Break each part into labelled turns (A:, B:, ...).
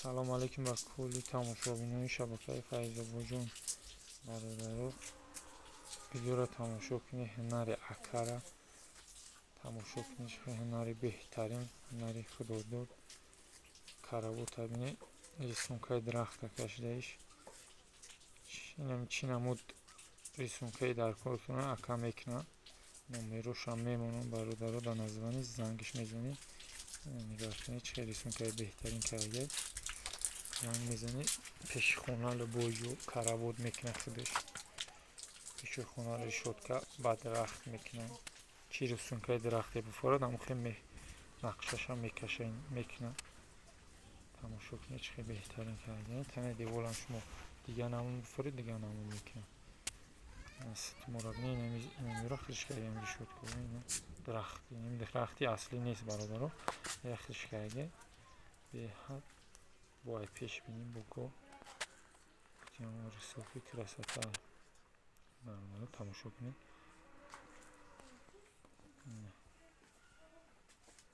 A: салом алейкум ба кулли тамошобинони шабакаи Файзобоҷон бародаро. Видеоро тамошо кунед. Ҳунари акара тамошо кунед. Ҳунари беҳтарин, ҳунари худодод. Каравота бинед, рисункаи дарахта кашидаиш. Чӣ намуд рисункаи дар кор кунад, ака мекунад. Номерошам мемонам бародаро, дар названи зангиш мезанед. Нигоҳ кунед чӣ рисункаи беҳтарин кардаед. Занг мезанед, пеши хона лӯбоҷу каравот мекунад худаш. пеши хона решотка ба дарахт мекунад. Чӣ рисункаи дарахте бифорад, ҳамохе нақшаша мекунад. тамошо кунед чӣ беҳтарин кардаед. Тани деволам шумо дигар намун бифоред, дигар намун мекунад. Инамиро хириш кардем решотка. Дарахти аслӣ нест бародаро. Я хириш кардаед. Беҳад бояд пеш бинем буко. Рисунки красота. тамошо кунед.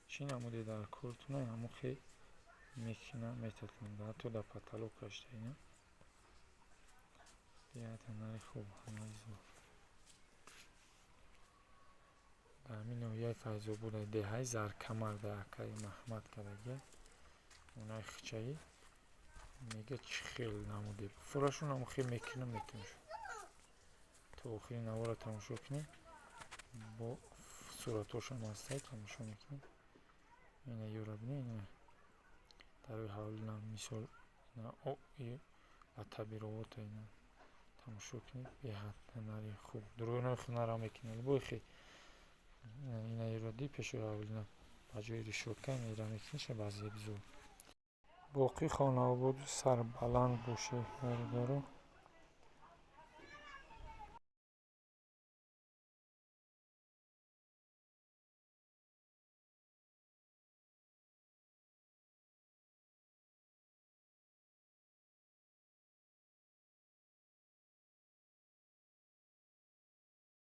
A: чӣ намуде дар кортуна ҳамохе мекунад, метатонда. ҳатто дар паталон кашида. беҳад ҳунари хуб, ҳунари зебо. дар ҳамин ноҳияи Файзобод деҳаи Заркамар дар акаи Маҳмад Карагия онаи хичаи мега чӣ хел намуде фурашон ҳамохе мекунад, метавонад то охири наворро тамошо кунед. бо суратошам ҳастад, тамошо мекунед. ина ёра бинед, ина дарои ҳавлина мисол ва табирота ина тамошо кунед. беҳад ҳунари хуб, дуруғонои хунарам мекунад. бойхе ина ёра ди пеши ҳавлина ба ҷои решотка ира мекунад, баъзе бизор. боқӣ хонаводу сарбаланд бошед бародаро.